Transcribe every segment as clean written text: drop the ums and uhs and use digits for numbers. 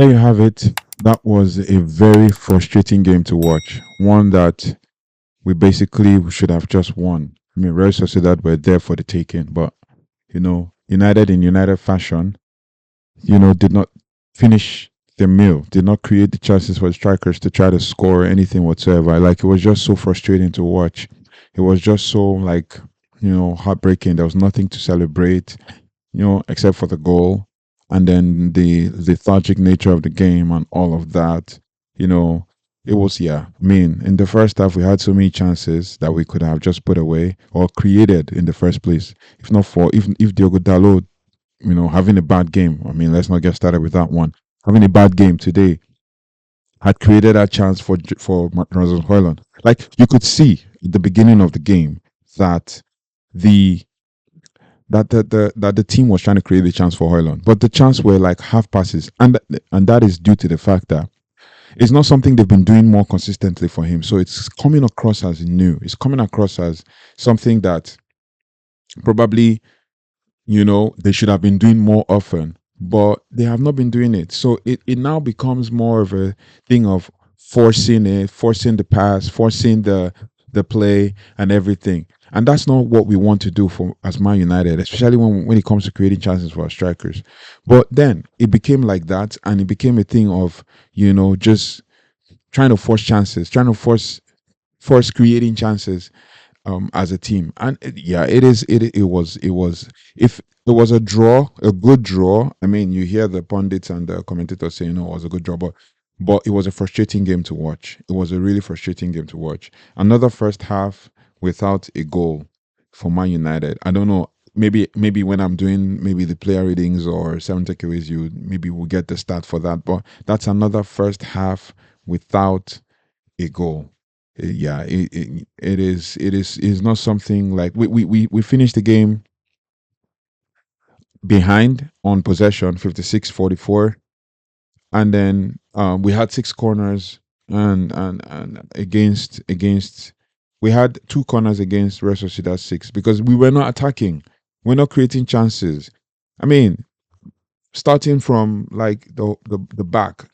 There you have it. That was a very frustrating game to watch. One that we basically should have just won. I mean, Real Sociedad were there for the taking, but United in United fashion, did not finish the meal, did not create the chances for the strikers to try to score anything whatsoever. Like it was just so frustrating to watch. It was just so like heartbreaking. There was nothing to celebrate, except for the goal and then the lethargic nature of the game and all of that. You know, it was, yeah. I mean, in the first half, we had so many chances that we could have just put away or created in the first place. If not for, if Diogo Dalot, having a bad game. I mean, let's not get started with that one. Having a bad game today had created a chance for Rasmus Højlund. Like you could see at the beginning of the game that the that the team was trying to create the chance for Højlund, but the chance were like half passes, and that is due to the fact that it's not something they've been doing more consistently for him. So it's coming across as new. It's coming across as something that probably they should have been doing more often, but they have not been doing it. So it now becomes more of a thing of forcing it, forcing the pass, forcing the play and everything. And that's not what we want to do for as Man United, especially when it comes to creating chances for our strikers. But then it became like that, and it became a thing of just trying to force chances, trying to force creating chances as a team. And yeah, it was if it was a draw, a good draw. I mean, you hear the pundits and the commentators saying, "No, it was a good draw," but it was a frustrating game to watch. It was a really frustrating game to watch. Another first half without a goal for Man United. I don't know. Maybe when I'm doing maybe the player readings or seven takeaways, you maybe we'll get the stat for that. But that's another first half without a goal. Yeah, it is not something like we finished the game behind on possession 56-44, and then we had six corners and against we had two corners against Real Sociedad six because we were not attacking, we're not creating chances. I mean, starting from like the back,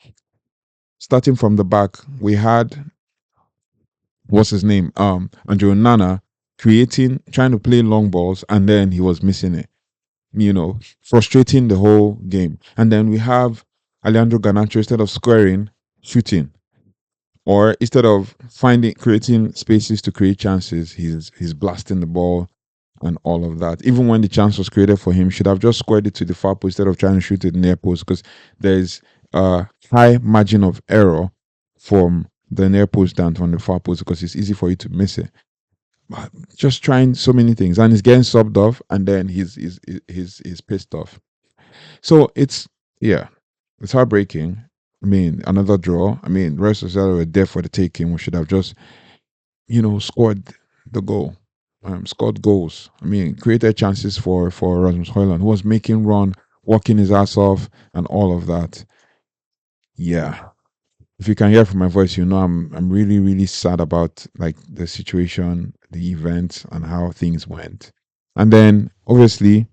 starting from the back, we had what's his name? Andrew Nana creating, trying to play long balls, and then he was missing it. Frustrating the whole game. And then we have Alejandro Garnacho, instead of squaring, shooting, or instead of finding creating spaces to create chances, he's blasting the ball and all of that. Even when the chance was created for him, should have just squared it to the far post instead of trying to shoot it near post, because there's a high margin of error from the near post than from the far post because it's easy for you to miss it. But just trying so many things, and he's getting subbed off, and then he's pissed off. So it's, yeah, it's heartbreaking. I mean, another draw. I mean, Real Sociedad were there for the taking. We should have just scored the goal, scored goals. I mean, created chances for Rasmus Højlund, who was making run, walking his ass off, and all of that. Yeah, if you can hear from my voice, I'm really really sad about like the situation, the events, and how things went. And then obviously,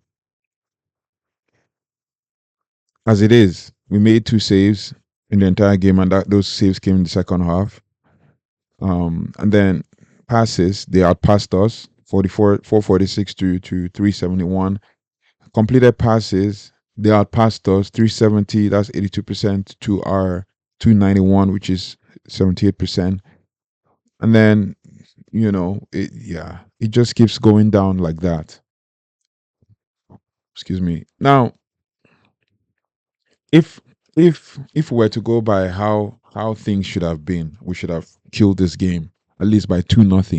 as it is, we made two saves in the entire game, and those saves came in the second half. And then passes, they outpassed us 446 to 371. Completed passes, they outpassed us 370, that's 82%, to our 291, which is 78%. And then it just keeps going down like that. Excuse me. Now, if if we were to go by how things should have been, we should have killed this game at least by 2-0.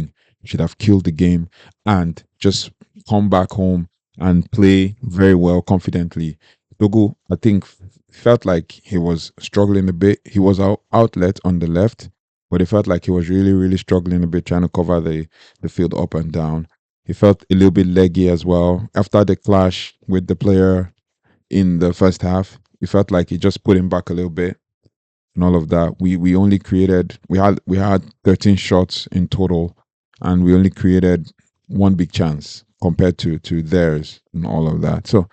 We should have killed the game and just come back home and play very well confidently. Dogo, I think, felt like he was struggling a bit. He was outlet on the left, but it felt like he was really really struggling a bit trying to cover the field up and down. He felt a little bit leggy as well after the clash with the player in the first half. It felt like he just put him back a little bit and all of that. We only created, we had 13 shots in total, and we only created one big chance compared to theirs and all of that. So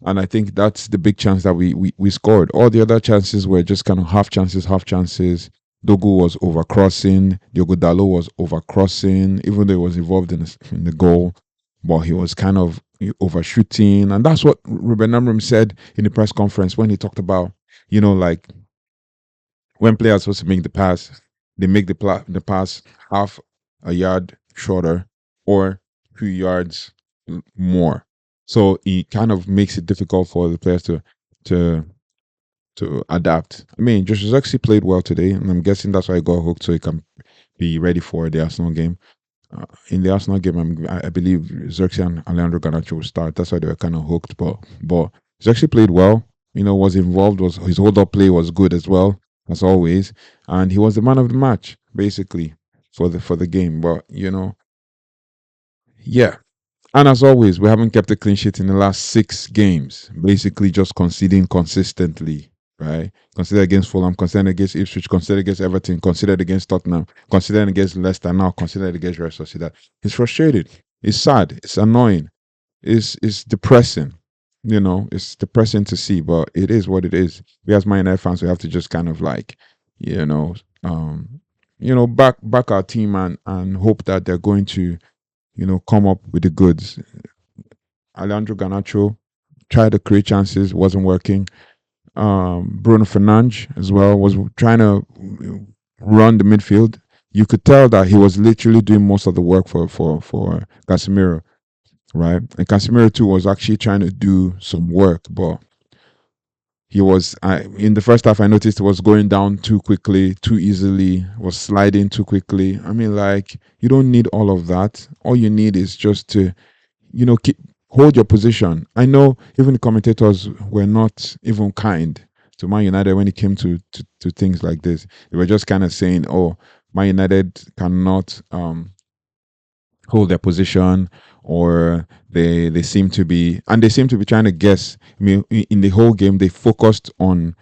And I think that's the big chance that we scored. All the other chances were just kind of half chances, half chances. Dogu was overcrossing. Diogo Dalo was overcrossing, even though he was involved in the goal, but he was kind of overshooting. And that's what Ruben Amorim said in the press conference when he talked about, like when players are supposed to make the pass, they make the pass half a yard shorter or 2 yards more. So it kind of makes it difficult for the players to to adapt. I mean, Josh Zexi played well today, and I'm guessing that's why he got hooked so he can be ready for the Arsenal game. In the Arsenal game, I believe Xerxes and Alejandro Garnacho will start. That's why they were kind of hooked. But Xerxes played well. Was involved. Was his hold up play was good as well as always, and he was the man of the match basically for the game. But yeah. And as always, we haven't kept a clean sheet in the last 6 games, basically just conceding consistently, right? Considered against Fulham, considered against Ipswich, considered against Everton, considered against Tottenham, considered against Leicester, now considered against Real Sociedad. It's frustrated. It's sad. It's annoying. It's depressing. It's depressing to see, but it is what it is. We as Man United fans, we have to just kind of like, you know, back our team and hope that they're going to come up with the goods. Alejandro Garnacho tried to create chances, wasn't working. Bruno Fernandes as well was trying to run the midfield. You could tell that he was literally doing most of the work for Casemiro, right? And Casemiro too was actually trying to do some work, but in the first half. I noticed he was going down too quickly, too easily, was sliding too quickly. I mean, like you don't need all of that. All you need is just to keep hold your position. I know even the commentators were not even kind to Man United when it came to things like this. They were just kind of saying, "Oh, Man United cannot hold their position," or they seem to be trying to guess. I mean, in the whole game, they focused on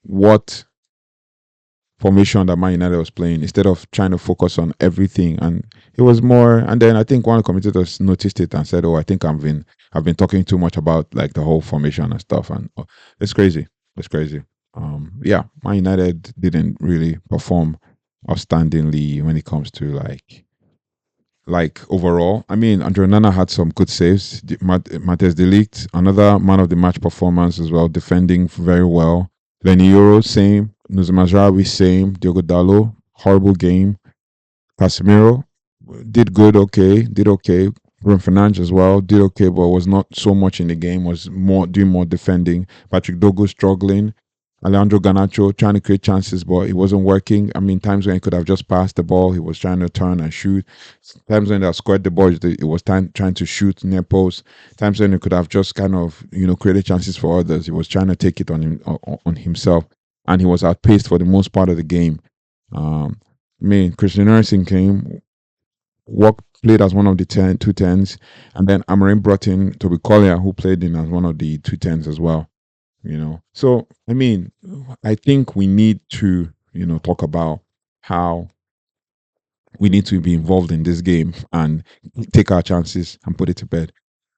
what formation that Man United was playing instead of trying to focus on everything. And it was more. And then I think one of the commentators noticed it and said, "Oh, I think I've been talking too much about like the whole formation and stuff." And it's crazy. It's crazy. Yeah, Man United didn't really perform outstandingly when it comes to like overall. I mean, Andre Nana had some good saves. Matthias De Ligt, another man of the match performance as well, defending very well. Lenny Euro, same. Nuzumazraoui, same. Diogo Dalo, horrible game. Casemiro did good, okay, did okay. Bruno Fernandes as well did okay, but was not so much in the game. Was more doing more defending. Patrick Dogo struggling. Alejandro Garnacho trying to create chances, but it wasn't working. I mean, times when he could have just passed the ball, he was trying to turn and shoot. Times when they scored the ball, it was trying to shoot near post. Times when he could have just kind of created chances for others, he was trying to take it on himself, and he was outpaced for the most part of the game. I mean, Christian Eriksen came, played as one of the two tens, and then Amarim brought in Toby Collier, who played in as one of the two tens as well. So I mean, I think we need to talk about how we need to be involved in this game and take our chances and put it to bed.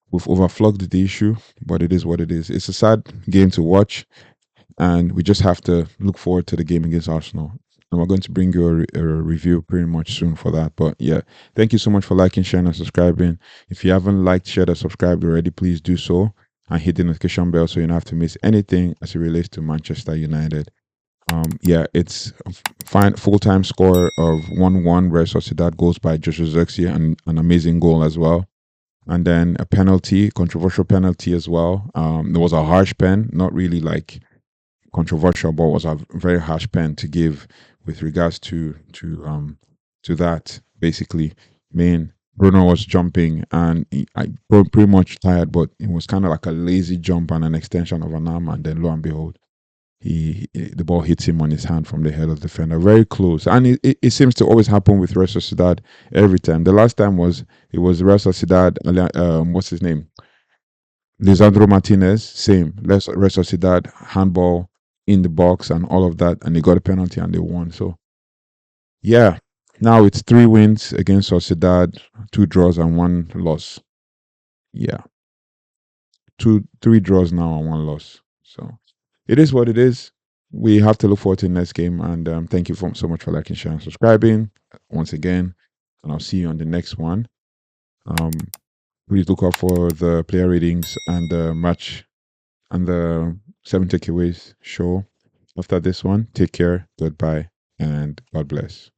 We've overflogged the issue, but it is what it is. It's a sad game to watch, and we just have to look forward to the game against Arsenal. And we're going to bring you a review pretty much soon for that. But yeah, thank you so much for liking, sharing, and subscribing. If you haven't liked, shared, or subscribed already, please do so and hit the notification bell so you don't have to miss anything as it relates to Manchester United. Yeah, it's fine. Full time score of 1-1. Real Sociedad goes by Joshua Zirkzee, and an amazing goal as well. And then a penalty, controversial penalty as well. There was a harsh pen, not really like controversial, but was a very harsh pen to give with regards to that. Basically, I mean, Bruno was jumping and I pretty much tired, but it was kind of like a lazy jump and an extension of an arm, and then lo and behold, the ball hits him on his hand from the head of the defender, very close. And it seems to always happen with Real Sociedad every time. The last time it was Real Sociedad. What's his name? Lisandro Martinez, same. Real Sociedad handball in the box and all of that, and they got a penalty and they won. So yeah, now it's 3 wins against Sociedad, 2 draws and 1 loss. Yeah. three draws now and one loss. So it is what it is. We have to look forward to the next game. And thank you so much for liking, sharing, subscribing once again. And I'll see you on the next one. Please look out for the player ratings and the match and the 7 takeaways show after this one. Take care, goodbye, and God bless.